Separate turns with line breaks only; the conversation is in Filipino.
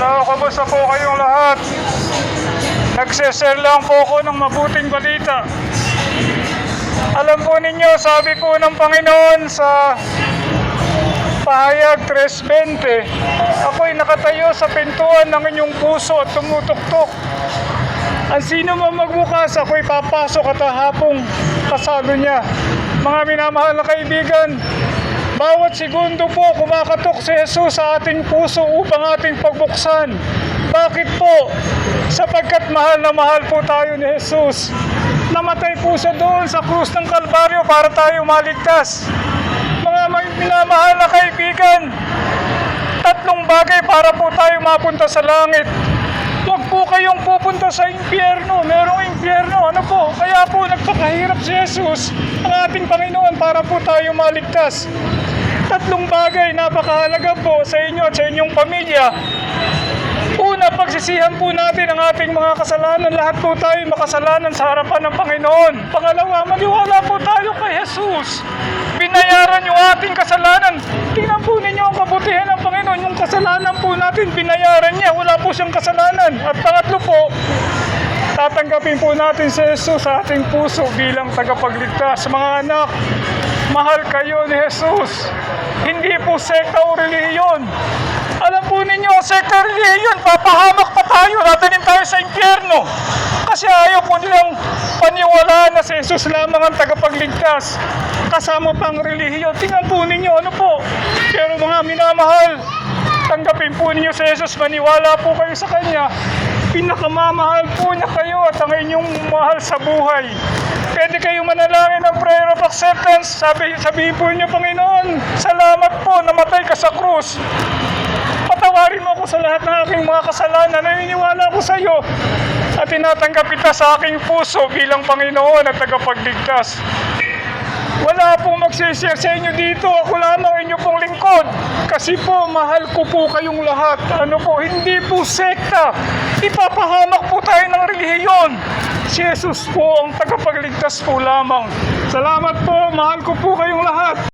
So, kamusta po kayong lahat? Nagse-share lang po ako ng mabuting balita. Alam po ninyo, sabi po ng Panginoon sa Pahayag 3:20, ako'y nakatayo sa pintuan ng inyong puso at tumutuktok. Ang sino man magbukas, ako'y papasok at hahapong kasalo niya. Mga minamahal na kaibigan, bawat segundo po kumakatok si Jesus sa ating puso upang ating pagbuksan. Bakit po? Sapagkat mahal na mahal po tayo ni Jesus. Namatay po siya doon sa krus ng Kalbaryo para tayo maligtas. Mga minamahal na kaibigan, tatlong bagay para po tayo mapunta sa langit. Huwag po kayong pupunta sa impyerno. Merong impyerno. Ano po? Kaya po nagpakahirap si Jesus, ang ating Panginoon, para po tayo maligtas. Tatlong bagay napakahalaga po sa inyo at sa inyong pamilya. Una, pagsisihan po natin ang ating mga kasalanan. Lahat po tayo makasalanan sa harapan ng Panginoon. Pangalawa, maniwala po tayo kay Jesus. Binayaran yung ating kasalanan. Tingnan po ninyo ang kabutihan ng Panginoon. Yung kasalanan po natin, binayaran niya. Wala po siyang kasalanan. At pangatlo po, tatanggapin po natin si Jesus sa ating puso bilang tagapagligtas. Mga anak, mahal kayo ni Jesus. Hindi po sekta o relihiyon. Alam po ninyo, sekta o relihiyon, papahamak pa tayo, natanim tayo sa impyerno. Kasi ayaw po nilang paniwalaan na si Jesus lamang ang tagapagligtas. Kasama pang relihiyon. Tingnan po ninyo, ano po. Pero mga minamahal, tanggapin po ninyo si Jesus, maniwala po kayo sa Kanya. Pinakamamahal po niya kayo at ang inyong mahal sa buhay. Pwede kayo manalangin ng prayer of acceptance. Sabihin po niyo, Panginoon, salamat po, namatay ka sa krus. Patawarin mo ako sa lahat ng aking mga kasalanan. Naniniwala ko sa iyo at tinatanggap kita sa aking puso bilang Panginoon at tagapagligtas. Wala pong magsishare sa inyo dito. Ako lamang inyo pong lingkod. Kasi po, mahal ko po kayong lahat. Ano po, hindi po sekta. Ipapahamak po tayo ng relihiyon. Si Jesus po ang tagapagligtas po lamang. Salamat po, mahal ko po kayong lahat.